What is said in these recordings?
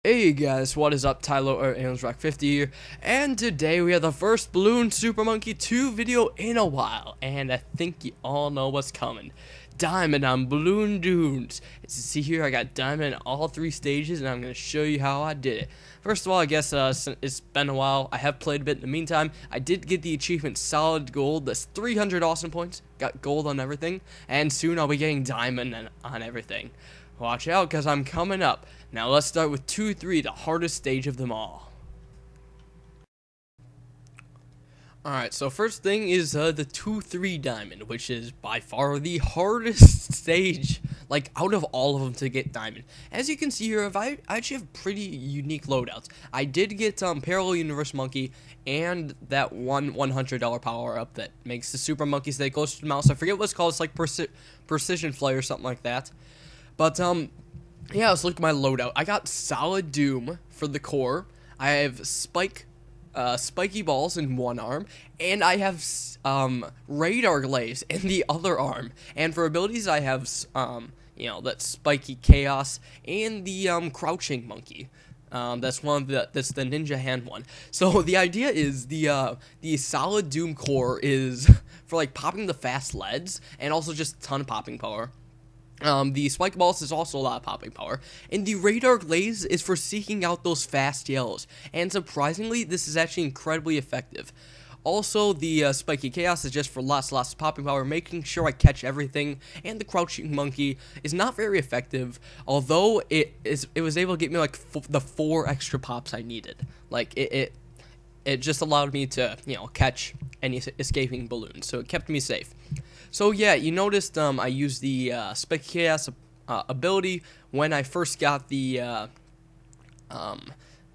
Hey guys, what is up? Tyler or AliensRock50 here, and today we have the first Bloon Super Monkey 2 video in a while, and I think you all know what's coming. Diamond on Bloon Dunes. As you see here, I got diamond in all three stages, and I'm going to show you how I did it. First of all, I guess it's been a while. I have played a bit in the meantime. I did get the achievement Solid Gold. That's 300 awesome points. Got gold on everything, and soon I'll be getting diamond on everything. Watch out, because I'm coming up. Now let's start with 2-3, the hardest stage of them all. Alright, so first thing is the 2-3 diamond, which is by far the hardest stage, like, out of all of them to get diamond. As you can see here, I actually have pretty unique loadouts. I did get Parallel Universe Monkey and that one $100 power-up that makes the Super Monkey stay close to the mouse. I forget what it's called. It's like Precision Flay or something like that. But, yeah, let's look at my loadout. I got Solid Doom for the core. I have spiky balls in one arm, and I have radar glaze in the other arm. And for abilities, I have you know, that spiky chaos and the crouching monkey. That's that's the ninja hand one. So the idea is the Solid Doom core is for like popping the fast leads and also just a ton of popping power. The spike balls is also a lot of popping power, and the radar glaze is for seeking out those fast yellows, and surprisingly, this is actually incredibly effective. Also, the spiky chaos is just for lots of popping power, making sure I catch everything, and the crouching monkey is not very effective, although it was able to get me like the 4 extra pops I needed. Like, it just allowed me to, you know, catch any escaping balloons, so it kept me safe. So yeah, you noticed I used the Spiky Chaos ability when I first got the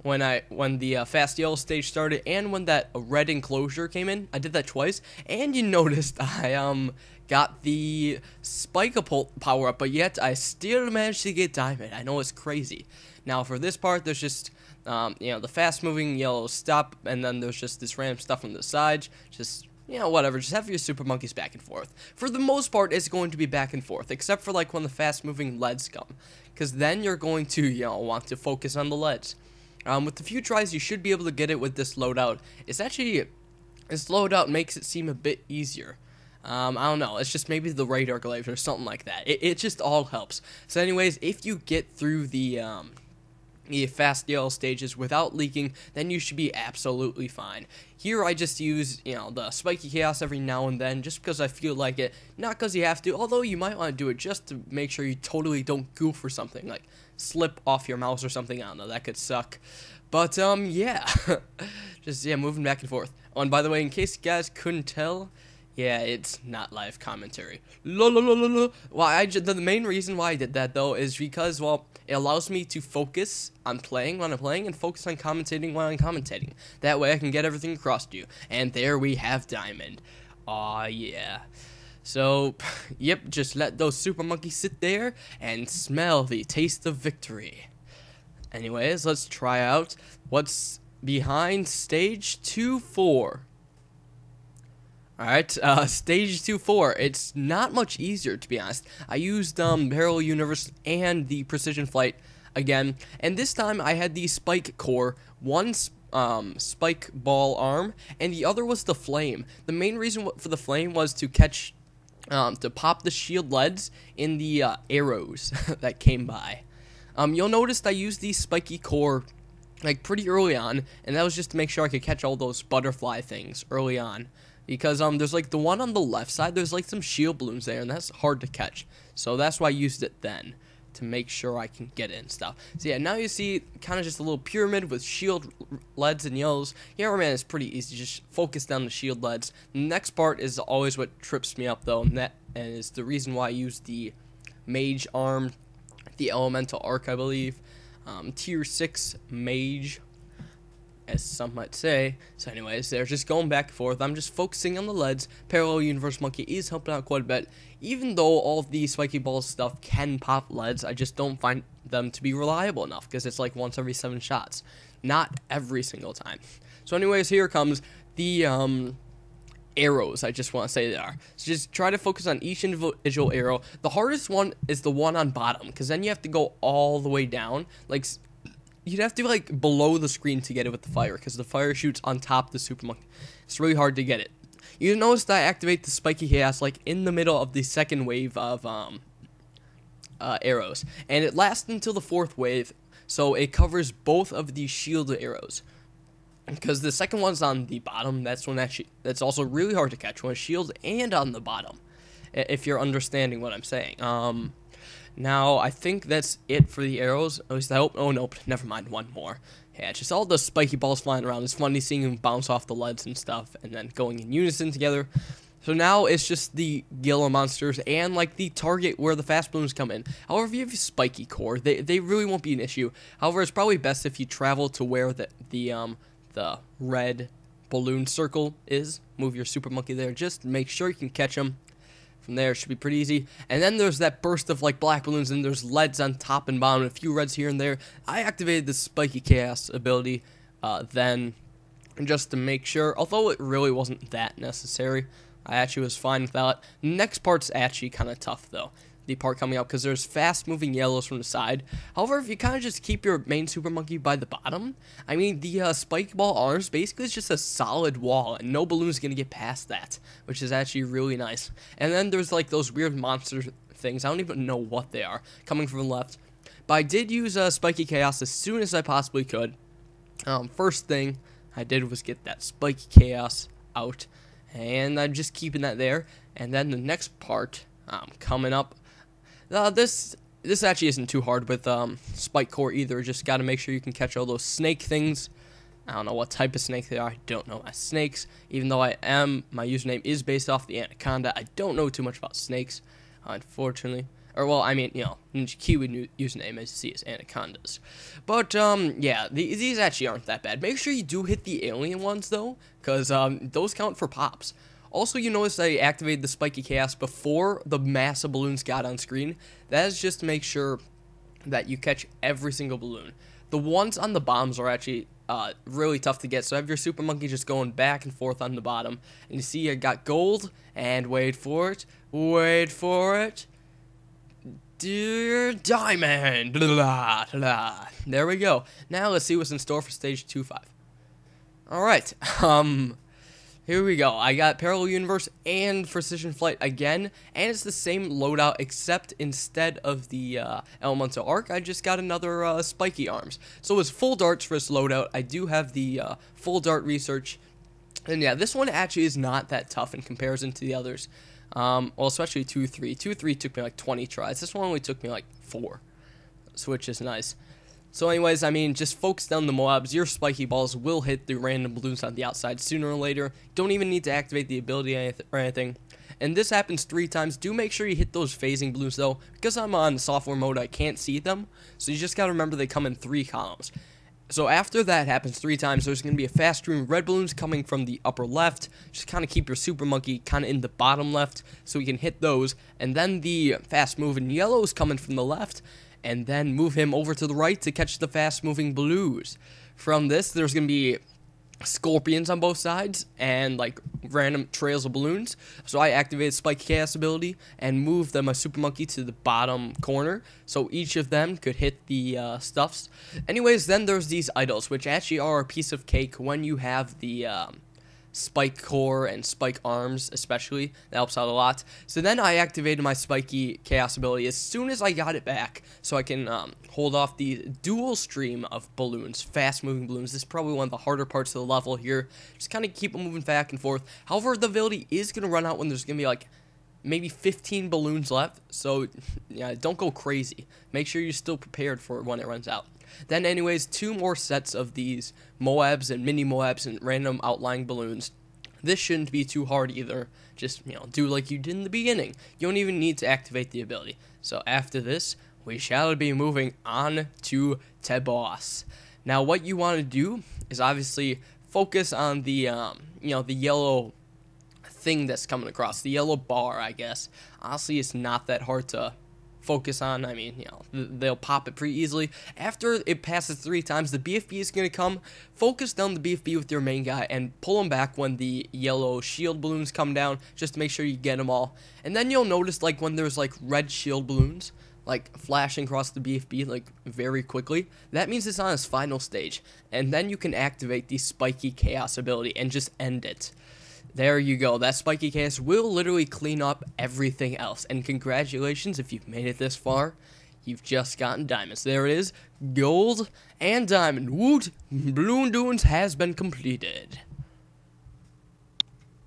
when the fast yellow stage started, and when that red enclosure came in. I did that twice, and you noticed I got the Spike power up, but yet I still managed to get diamond. I know it's crazy. Now for this part, there's just you know, the fast moving yellow stop, and then there's just this random stuff on the sides. Just, you know, whatever, just have your super monkeys back and forth. For the most part, it's going to be back and forth, except for like when the fast-moving leads come, because then you're going to, you know, want to focus on the leads. With a few tries, you should be able to get it with this loadout. It's actually, this loadout makes it seem a bit easier. I don't know, it's just maybe the radar glaze or something like that. It just all helps. So anyways, if you get through the fast yellow stages without leaking, then you should be absolutely fine. Here I just use, you know, the spiky chaos every now and then, just because I feel like it, not because you have to, although you might want to do it just to make sure you totally don't goof or something, like slip off your mouse or something. I don't know, that could suck. But yeah, just, yeah, moving back and forth. Oh, and by the way, in case you guys couldn't tell, yeah, it's not live commentary. Well, the main reason why I did that, though, is because, well, it allows me to focus on playing when I'm playing and focus on commentating when I'm commentating. That way I can get everything across to you. And there we have diamond. Aw, yeah. So, yep, just let those super monkeys sit there and smell the taste of victory. Anyways, let's try out what's behind stage 2-4. Alright, stage 2-4, it's not much easier, to be honest. I used Parallel Universe and the Precision Flight again, and this time I had the Spike core, one Spike ball arm, and the other was the Flame. The main reason for the Flame was to catch, to pop the shield leads in the arrows that came by. You'll notice I used the Spiky core like pretty early on, and that was just to make sure I could catch all those butterfly things early on. Because there's like the one on the left side, there's like some shield balloons there, and that's hard to catch. So that's why I used it then, to make sure I can get it and stuff. So yeah, now you see kind of just a little pyramid with shield leads and yellows. Here, man, it's pretty easy. Just focus down the shield leads. The next part is always what trips me up, though, and is the reason why I use the mage arm, the elemental arc, I believe. Tier 6 mage, as some might say. So anyways, they're just going back and forth. I'm just focusing on the leads. Parallel Universe Monkey is helping out quite a bit. Even though all of the spiky balls stuff can pop leads, I just don't find them to be reliable enough, because it's like once every 7 shots. Not every single time. So anyways, here comes the arrows, I just want to say they are. So just try to focus on each individual arrow. The hardest one is the one on bottom, because then you have to go all the way down. Like, you'd have to be like below the screen to get it with the fire, because the fire shoots on top of the super monkey. It's really hard to get it. You notice that I activate the spiky chaos like in the middle of the second wave of arrows, and it lasts until the fourth wave, so it covers both of the shielded arrows. Because the second one's on the bottom, that's also really hard to catch, when it's shielded and on the bottom, if you're understanding what I'm saying. Now, I think that's it for the arrows. At least I hope. Oh, nope. Never mind. One more. Yeah, just all the spiky balls flying around. It's funny seeing them bounce off the leads and stuff, and then going in unison together. So now it's just the yellow monsters and, like, the target where the fast balloons come in. However, if you have a spiky core, they really won't be an issue. However, it's probably best if you travel to where the red balloon circle is. Move your super monkey there. Just make sure you can catch them. From there, it should be pretty easy. And then there's that burst of like black balloons, and there's leads on top and bottom, and a few reds here and there. I activated the spiky chaos ability then, just to make sure, although it really wasn't that necessary. I actually was fine with that. Next part's actually kind of tough though, the part coming up, because there's fast moving yellows from the side. However, if you kind of just keep your main super monkey by the bottom, I mean, the spike ball arms basically is just a solid wall, and no balloon's gonna get past that, which is actually really nice. And then there's like those weird monster things, I don't even know what they are, coming from the left. But I did use spiky chaos as soon as I possibly could. First thing I did was get that spiky chaos out, and I'm just keeping that there. And then the next part coming up, this actually isn't too hard with spike core either. Just got to make sure you can catch all those snake things. I don't know what type of snake they are. I don't know my snakes, even though my username is based off the anaconda. I don't know too much about snakes, unfortunately. Or, well, I mean, you know, Kiwi username, as you see, is anacondas. But, yeah, these actually aren't that bad. Make sure you do hit the alien ones, though, because those count for pops. Also, you notice I activated the spiky chaos before the mass of balloons got on screen. That is just to make sure that you catch every single balloon. The ones on the bombs are actually really tough to get, so have your super monkey just going back and forth on the bottom. And you see I got gold, and wait for it, dear diamond. Blah, blah. There we go. Now let's see what's in store for stage 2-5. Alright, here we go. I got Parallel Universe and Precision Flight again, and it's the same loadout, except instead of the Elemental Arc, I just got another spiky arms. So it's full darts for this loadout. I do have the full dart research, and yeah, this one actually is not that tough in comparison to the others. Well, especially 2-3. 2-3 took me like 20 tries. This one only took me like 4, which is nice. So anyways, I mean, just focus down the Moabs. Your spiky balls will hit the random balloons on the outside sooner or later. Don't even need to activate the ability or anything. And this happens 3 times. Do make sure you hit those phasing balloons, though. Because I'm on software mode, I can't see them. So you just gotta remember they come in 3 columns. So after that happens 3 times, there's going to be a fast stream of red balloons coming from the upper left. Just kind of keep your super monkey kind of in the bottom left so we can hit those. And then the fast moving yellows coming from the left. And then move him over to the right to catch the fast moving blues. From this, there's going to be scorpions on both sides and like random trails of balloons. So I activated Spike Chaos ability and moved my super monkey to the bottom corner so each of them could hit the stuffs. Anyways, then there's these idols, which actually are a piece of cake when you have the spike core and spike arms, especially. That helps out a lot. So then I activated my spiky chaos ability as soon as I got it back, so I can hold off the dual stream of balloons, fast moving balloons. This is probably one of the harder parts of the level here. Just kind of keep them moving back and forth. However, the ability is going to run out when there's going to be like maybe 15 balloons left, so yeah, don't go crazy. Make sure you're still prepared for when it runs out. Then anyways, 2 more sets of these Moabs and mini Moabs and random outlying balloons. This shouldn't be too hard either. Just, you know, do like you did in the beginning. You don't even need to activate the ability. So after this, we shall be moving on to boss. Now what you want to do is obviously focus on the you know, the yellow thing that's coming across, the yellow bar, I guess. Honestly, it's not that hard to focus on. I mean, you know, they'll pop it pretty easily. After it passes 3 times, the BFB is going to come. Focus down the BFB with your main guy and pull him back when the yellow shield balloons come down, just to make sure you get them all. And then you'll notice, like, when there's, like, red shield balloons, like flashing across the BFB like very quickly, that means it's on its final stage, and then you can activate the Spiky Chaos ability and just end it. There you go. That Spiky Chaos will literally clean up everything else, and congratulations if you've made it this far. You've just gotten diamonds. There it is, gold and diamond. Woot! Bloons has been completed.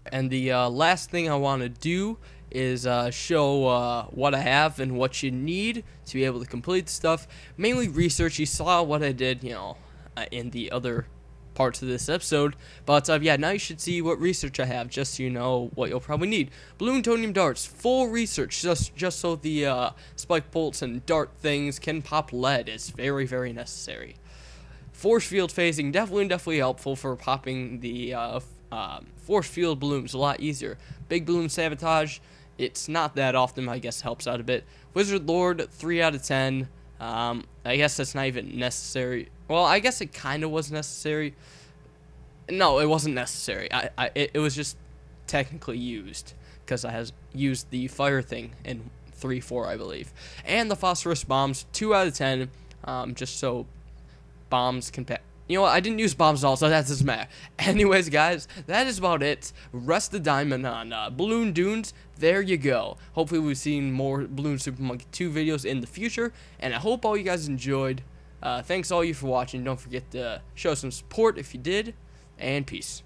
And the last thing I want to do is show what I have and what you need to be able to complete stuff. Mainly research. You saw what I did, you know, in the other parts of this episode. But yeah, now you should see what research I have, just so you know what you'll probably need. Bloon darts, full research, just so the spike bolts and dart things can pop lead is very, very necessary. Force field phasing, definitely helpful for popping the force field blooms a lot easier. Big bloom sabotage, it's not that often, I guess helps out a bit. Wizard Lord, 3 out of 10. I guess that's not even necessary. Well, I guess it kind of was necessary. No, it wasn't necessary. It was just technically used, because I has used the fire thing in 3-4, I believe. And the phosphorus bombs, 2 out of 10, just so bombs can you know what, I didn't use bombs at all, so that doesn't matter. Anyways, guys, that is about it. Rest the diamond on Bloon Dunes. There you go. Hopefully we've seen more Bloon Super Monkey 2 videos in the future, and I hope all you guys enjoyed. Thanks all you for watching. Don't forget to show some support if you did, and peace.